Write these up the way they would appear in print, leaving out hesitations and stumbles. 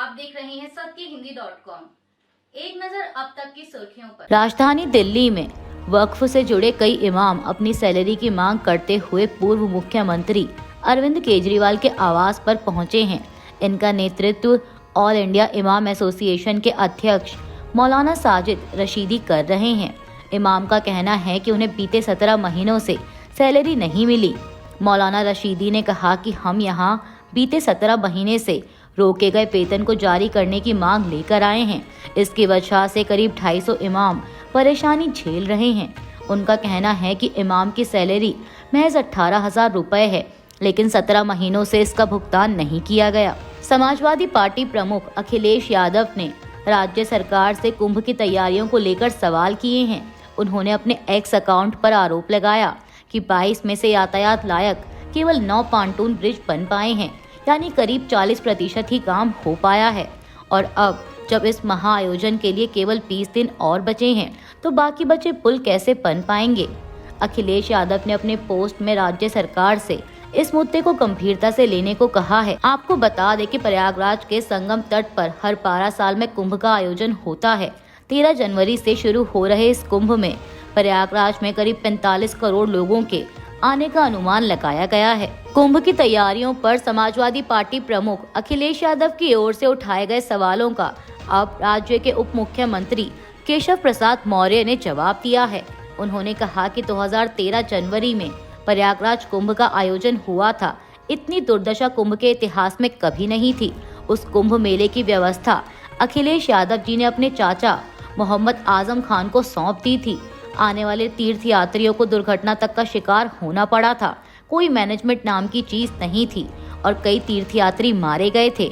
आप देख रहे हैं सत्यहिंदी.com। एक नजर अब तक की सुर्खियों पर। राजधानी दिल्ली में वक्फ से जुड़े कई इमाम अपनी सैलरी की मांग करते हुए पूर्व मुख्यमंत्री अरविंद केजरीवाल के आवास पर पहुंचे हैं। इनका नेतृत्व ऑल इंडिया इमाम एसोसिएशन के अध्यक्ष मौलाना साजिद रशीदी कर रहे हैं। इमाम का कहना है कि उन्हें बीते 17 महीनों से सैलरी नहीं मिली। मौलाना रशीदी ने कहा कि हम यहां बीते 17 महीने से रोके गए वेतन को जारी करने की मांग लेकर आए हैं। इसकी वजह से करीब 250 इमाम परेशानी झेल रहे हैं। उनका कहना है कि इमाम की सैलरी महज 18,000 रुपए है, लेकिन 17 महीनों से इसका भुगतान नहीं किया गया। समाजवादी पार्टी प्रमुख अखिलेश यादव ने राज्य सरकार से कुंभ की तैयारियों को लेकर सवाल किए हैं। उन्होंने अपने एक्स अकाउंट पर आरोप लगाया कि 22 में से यातायात लायक केवल 9 पांटून ब्रिज बन पाए हैं, यानी करीब 40% ही काम हो पाया है। और अब जब इस महाआयोजन के लिए केवल 20 दिन और बचे हैं, तो बाकी बचे पुल कैसे बन पाएंगे। अखिलेश यादव ने अपने पोस्ट में राज्य सरकार से इस मुद्दे को गंभीरता से लेने को कहा है। आपको बता दें कि प्रयागराज के संगम तट पर हर 12 साल में कुंभ का आयोजन होता है। 13 जनवरी से शुरू हो रहे इस कुंभ में प्रयागराज में करीब 45 करोड़ लोगों के आने का अनुमान लगाया गया है। कुंभ की तैयारियों पर समाजवादी पार्टी प्रमुख अखिलेश यादव की ओर से उठाए गए सवालों का अब राज्य के उप मुख्यमंत्री केशव प्रसाद मौर्य ने जवाब दिया है। उन्होंने कहा कि 2013 जनवरी में प्रयागराज कुंभ का आयोजन हुआ था। इतनी दुर्दशा कुंभ के इतिहास में कभी नहीं थी। उस कुंभ मेले की व्यवस्था अखिलेश यादव जी ने अपने चाचा मोहम्मद आजम खान को सौंप दी थी। आने वाले तीर्थ यात्रियों को दुर्घटना तक का शिकार होना पड़ा था। कोई मैनेजमेंट नाम की चीज नहीं थी और कई तीर्थयात्री मारे गए थे।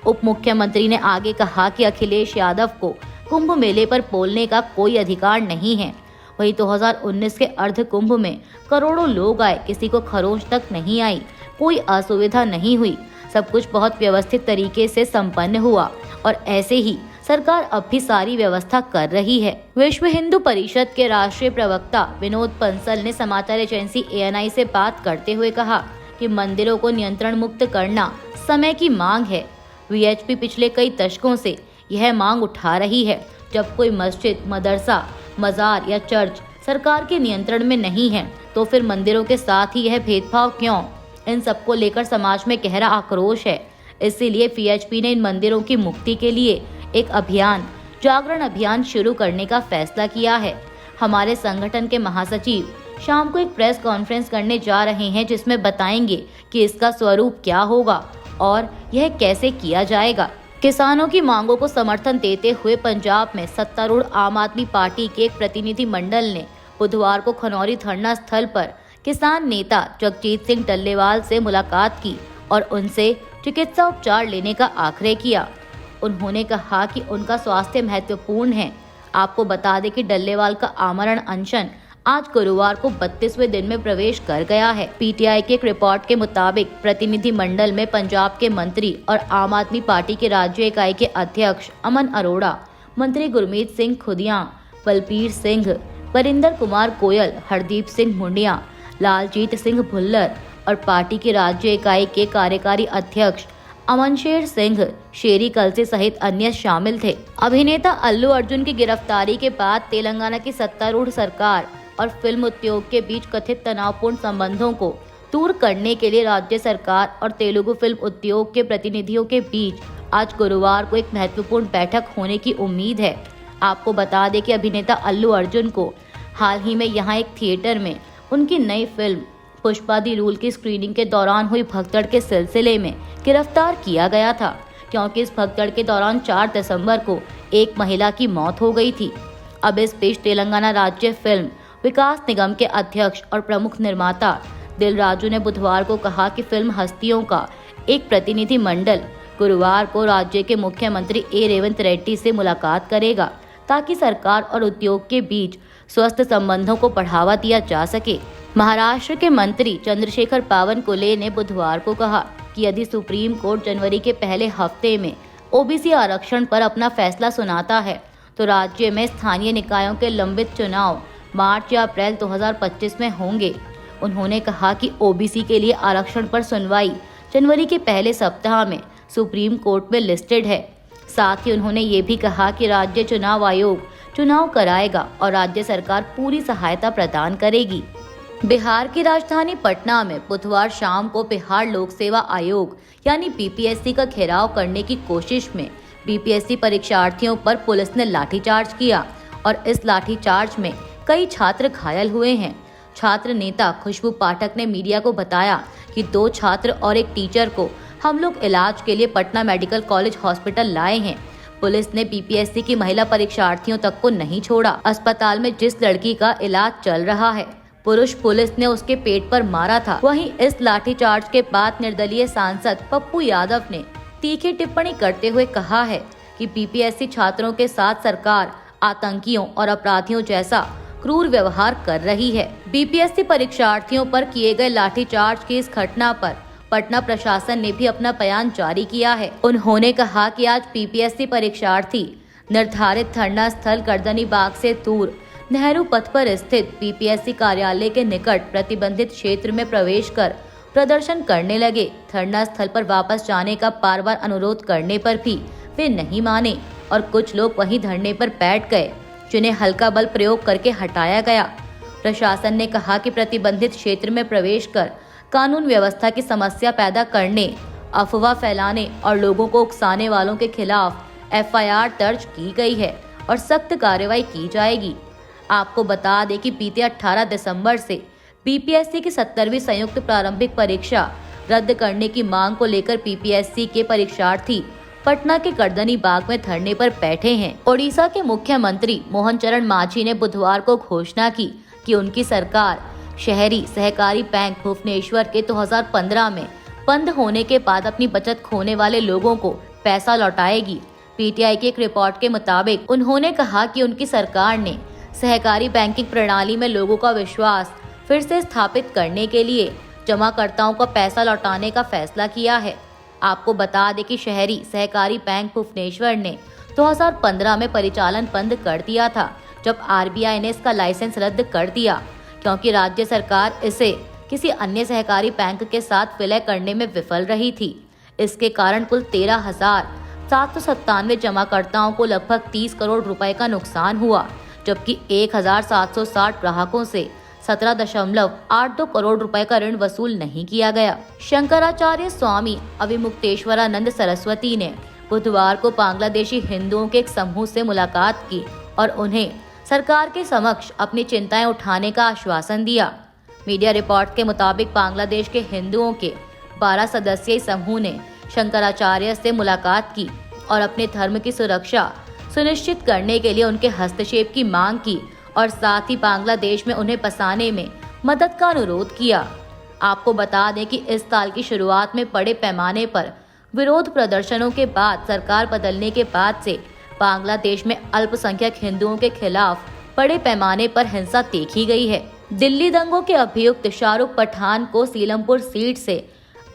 उप मुख्यमंत्री ने आगे कहा कि अखिलेश यादव को कुंभ मेले पर बोलने का कोई अधिकार नहीं है। वही 2019 के अर्ध कुंभ में करोड़ों लोग आए, किसी को खरोंच तक नहीं आई, कोई असुविधा नहीं हुई, सब कुछ बहुत व्यवस्थित तरीके से संपन्न हुआ और ऐसे ही सरकार अब भी सारी व्यवस्था कर रही है। विश्व हिंदू परिषद के राष्ट्रीय प्रवक्ता विनोद बंसल ने समाचार एजेंसी ANI से बात करते हुए कहा कि मंदिरों को नियंत्रण मुक्त करना समय की मांग है। VHP पिछले कई दशकों से यह मांग उठा रही है। जब कोई मस्जिद, मदरसा, मजार या चर्च सरकार के नियंत्रण में नहीं है, तो फिर मंदिरों के साथ ही यह भेदभाव क्यों? इन सबको लेकर समाज में गहरा आक्रोश है। इसीलिए VHP ने इन मंदिरों की मुक्ति के लिए एक जागरण अभियान शुरू करने का फैसला किया है। हमारे संगठन के महासचिव शाम को एक प्रेस कॉन्फ्रेंस करने जा रहे हैं, जिसमें बताएंगे कि इसका स्वरूप क्या होगा और यह कैसे किया जाएगा। किसानों की मांगों को समर्थन देते हुए पंजाब में सत्तारूढ़ आम आदमी पार्टी के एक प्रतिनिधि मंडल ने बुधवार को खनौरी धरना स्थल पर किसान नेता जगजीत सिंह डल्लेवाल से मुलाकात की और उनसे चिकित्सा उपचार लेने का आग्रह किया। उन्होंने कहा कि उनका स्वास्थ्य महत्वपूर्ण है। आपको बता दें कि डल्लेवाल का आमरण अनशन आज गुरुवार को 32वें दिन में प्रवेश कर गया है। PTI के एक रिपोर्ट के मुताबिक प्रतिनिधि मंडल में पंजाब के मंत्री और आम आदमी पार्टी के राज्य इकाई के अध्यक्ष अमन अरोड़ा, मंत्री गुरमीत सिंह खुदिया, बलबीर सिंह, वरिंदर कुमार गोयल, हरदीप सिंह मुंडिया, लालजीत सिंह भुल्लर और पार्टी की राज्य इकाई के कार्यकारी अध्यक्ष अमनशेर सिंह शेरी कलसे सहित अन्य शामिल थे। अभिनेता अल्लू अर्जुन की गिरफ्तारी के बाद तेलंगाना की सत्तारूढ़ सरकार और फिल्म उद्योग के बीच कथित तनावपूर्ण संबंधों को दूर करने के लिए राज्य सरकार और तेलुगु फिल्म उद्योग के प्रतिनिधियों के बीच आज गुरुवार को एक महत्वपूर्ण बैठक होने की उम्मीद है। आपको बता दें कि अभिनेता अल्लू अर्जुन को हाल ही में यहाँ एक थिएटर में उनकी नई फिल्म पुष्पा दी रूल की स्क्रीनिंग के दौरान हुई भगदड़ के सिलसिले में गिरफ्तार किया गया था, क्योंकि इस भगदड़ के दौरान 4 दिसंबर को एक महिला की मौत हो गई थी। अब इस बीच तेलंगाना राज्य फिल्म विकास निगम के अध्यक्ष और प्रमुख निर्माता दिल राजू ने बुधवार को कहा कि फिल्म हस्तियों का एक प्रतिनिधि मंडल गुरुवार को राज्य के मुख्यमंत्री रेवंत रेड्डी से मुलाकात करेगा, ताकि सरकार और उद्योग के बीच स्वस्थ संबंधों को बढ़ावा दिया जा सके। महाराष्ट्र के मंत्री चंद्रशेखर बावनकुले ने बुधवार को कहा कि यदि सुप्रीम कोर्ट जनवरी के पहले हफ्ते में OBC आरक्षण पर अपना फैसला सुनाता है, तो राज्य में स्थानीय निकायों के लंबित चुनाव मार्च या अप्रैल 2025 में होंगे। उन्होंने कहा कि OBC के लिए आरक्षण पर सुनवाई जनवरी के पहले सप्ताह में सुप्रीम कोर्ट में लिस्टेड है। साथ ही उन्होंने ये भी कहा कि राज्य चुनाव आयोग चुनाव कराएगा और राज्य सरकार पूरी सहायता प्रदान करेगी। बिहार की राजधानी पटना में बुधवार शाम को बिहार लोक सेवा आयोग यानी बीपीएससी का घेराव करने की कोशिश में बीपीएससी परीक्षार्थियों पर पुलिस ने लाठीचार्ज किया और इस लाठीचार्ज में कई छात्र घायल हुए हैं। छात्र नेता खुशबू पाठक ने मीडिया को बताया कि 2 छात्र और एक टीचर को हम लोग इलाज के लिए पटना मेडिकल कॉलेज हॉस्पिटल लाए हैं। पुलिस ने बीपीएससी की महिला परीक्षार्थियों तक को नहीं छोड़ा। अस्पताल में जिस लड़की का इलाज चल रहा है, पुरुष पुलिस ने उसके पेट पर मारा था। वहीं इस लाठीचार्ज के बाद निर्दलीय सांसद पप्पू यादव ने तीखी टिप्पणी करते हुए कहा है कि बीपीएससी छात्रों के साथ सरकार आतंकियों और अपराधियों जैसा क्रूर व्यवहार कर रही है। बीपीएससी परीक्षार्थियों पर किए गए लाठीचार्ज की इस घटना पर पटना प्रशासन ने भी अपना बयान जारी किया है। उन्होंने कहा कि आज बीपीएससी परीक्षार्थी निर्धारित धरना स्थल गर्दनी बाग से दूर नेहरू पथ पर स्थित बीपीएससी कार्यालय के निकट प्रतिबंधित क्षेत्र में प्रवेश कर प्रदर्शन करने लगे। धरना स्थल पर वापस जाने का बार बार अनुरोध करने पर भी वे नहीं माने और कुछ लोग वहीं धरने पर बैठ गए, जिन्हें हल्का बल प्रयोग करके हटाया गया। प्रशासन ने कहा कि प्रतिबंधित क्षेत्र में प्रवेश कर कानून व्यवस्था की समस्या पैदा करने, अफवाह फैलाने और लोगों को उकसाने वालों के खिलाफ एफआईआर दर्ज की गई है और सख्त कार्रवाई की जाएगी। आपको बता दें कि बीते 18 दिसंबर से बीपीएससी की 70वीं संयुक्त प्रारंभिक परीक्षा रद्द करने की मांग को लेकर बीपीएससी के परीक्षार्थी पटना के गर्दनी बाग में धरने पर बैठे हैं। ओडिशा के मुख्यमंत्री मोहन चरण मांझी ने बुधवार को घोषणा की कि उनकी सरकार शहरी सहकारी बैंक भुवनेश्वर के 2015 में बंद होने के बाद अपनी बचत खोने वाले लोगों को पैसा लौटाएगी। पीटीआई की एक रिपोर्ट के मुताबिक उन्होंने कहा कि उनकी सरकार ने सहकारी बैंकिंग प्रणाली में लोगों का विश्वास फिर से स्थापित करने के लिए जमाकर्ताओं का पैसा लौटाने का फैसला किया है। आपको बता दें कि शहरी सहकारी बैंक भुवनेश्वर ने 2015 में परिचालन बंद कर दिया था, जब आरबीआई ने इसका लाइसेंस रद्द कर दिया क्योंकि राज्य सरकार इसे किसी अन्य सहकारी बैंक के साथ विलय करने में विफल रही थी। इसके कारण कुल 13,797 जमाकर्ताओं को लगभग 30 करोड़ रुपए का नुकसान हुआ, जबकि 1,760 ग्राहकों से 17.82 करोड़ रुपए का ऋण वसूल नहीं किया गया। शंकराचार्य स्वामी अविमुक्तेश्वरानंद सरस्वती ने बुधवार को बांग्लादेशी हिंदुओं के एक समूह से मुलाकात की और उन्हें सरकार के समक्ष अपनी चिंताएं उठाने का आश्वासन दिया। मीडिया रिपोर्ट के मुताबिक बांग्लादेश के हिंदुओं के 12 सदस्यीय समूह ने शंकराचार्य से मुलाकात की और अपने धर्म की सुरक्षा सुनिश्चित करने के लिए उनके हस्तक्षेप की मांग की और साथ ही बांग्लादेश में उन्हें बसाने में मदद का अनुरोध किया। आपको बता दें कि इस साल की शुरुआत में बड़े पैमाने पर विरोध प्रदर्शनों के बाद सरकार बदलने के बाद से बांग्लादेश में अल्पसंख्यक हिंदुओं के खिलाफ बड़े पैमाने पर हिंसा देखी गई है। दिल्ली दंगों के अभियुक्त शाहरुख पठान को सीलमपुर सीट से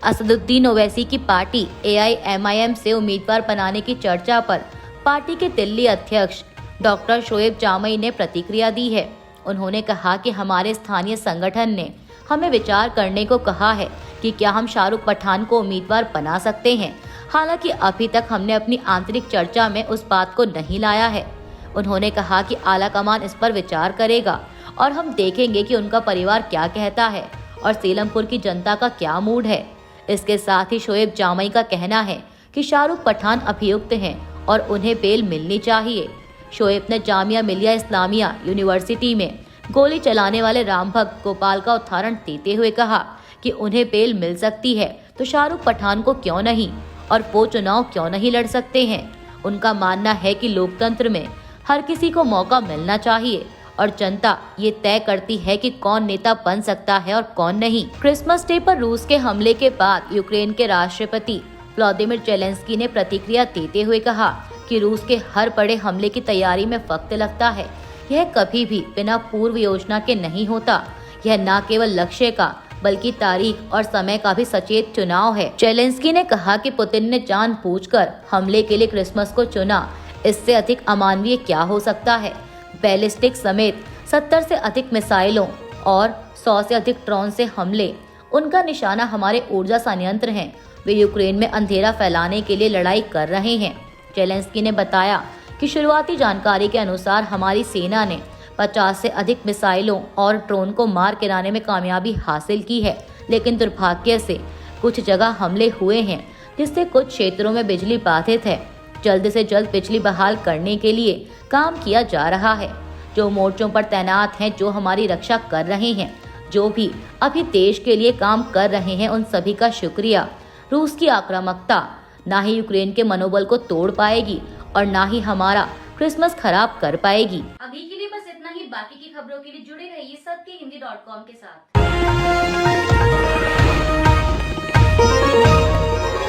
असदुद्दीन ओवैसी की पार्टी एआईएमआईएम से उम्मीदवार बनाने की चर्चा पर पार्टी के दिल्ली अध्यक्ष डॉक्टर शोएब जामई ने प्रतिक्रिया दी है। उन्होंने कहा कि हमारे स्थानीय संगठन ने हमें विचार करने को कहा है कि क्या हम शाहरुख पठान को उम्मीदवार बना सकते हैं। हालांकि अभी तक हमने अपनी आंतरिक चर्चा में उस बात को नहीं लाया है। उन्होंने कहा कि आलाकमान इस पर विचार करेगा और हम देखेंगे कि उनका परिवार क्या कहता है और सीलमपुर की जनता का क्या मूड है। इसके साथ ही शोएब जामई का कहना है कि शाहरुख पठान अभियुक्त हैं और उन्हें बेल मिलनी चाहिए। शोएब ने जामिया मिलिया इस्लामिया यूनिवर्सिटी में गोली चलाने वाले रामभक्त गोपाल का उदाहरण देते हुए कहा कि उन्हें बेल मिल सकती है तो शाहरुख पठान को क्यों नहीं, और वो चुनाव क्यों नहीं लड़ सकते हैं। उनका मानना है कि लोकतंत्र में हर किसी को मौका मिलना चाहिए और जनता ये तय करती है कि कौन नेता बन सकता है और कौन नहीं। क्रिसमस डे पर रूस के हमले के बाद यूक्रेन के राष्ट्रपति व्लादिमीर जेलेंस्की ने प्रतिक्रिया देते हुए कहा कि रूस के हर बड़े हमले की तैयारी में वक्त लगता है। यह कभी भी बिना पूर्व योजना के नहीं होता। यह न केवल लक्ष्य का बल्कि तारीख और समय का भी सचेत चुनाव है। जेलेंस्की ने कहा कि पुतिन ने जानबूझकर हमले के लिए क्रिसमस को चुना। इससे अधिक अमानवीय क्या हो सकता है। बैलिस्टिक समेत 70 से अधिक मिसाइलों और 100 से अधिक ड्रोन से हमले, उनका निशाना हमारे ऊर्जा संयंत्र हैं। वे यूक्रेन में अंधेरा फैलाने के लिए लड़ाई कर रहे हैं। जेलेंस्की ने बताया कि शुरुआती जानकारी के अनुसार हमारी सेना ने 50 से अधिक मिसाइलों और ड्रोन को मार गिराने में कामयाबी हासिल की है, लेकिन दुर्भाग्य से कुछ जगह हमले हुए हैं जिससे कुछ क्षेत्रों में बिजली बाधित है। जल्द से जल्द बिजली बहाल करने के लिए काम किया जा रहा है। जो मोर्चों पर तैनात हैं, जो हमारी रक्षा कर रहे हैं, जो भी अभी देश के लिए काम कर रहे हैं, उन सभी का शुक्रिया। रूस की आक्रामकता ना ही यूक्रेन के मनोबल को तोड़ पाएगी और ना ही हमारा क्रिसमस खराब कर पाएगी। अभी के लिए बस इतना ही। बाकी की खबरों के लिए जुड़े रहिए सत्य हिंदी.com के साथ।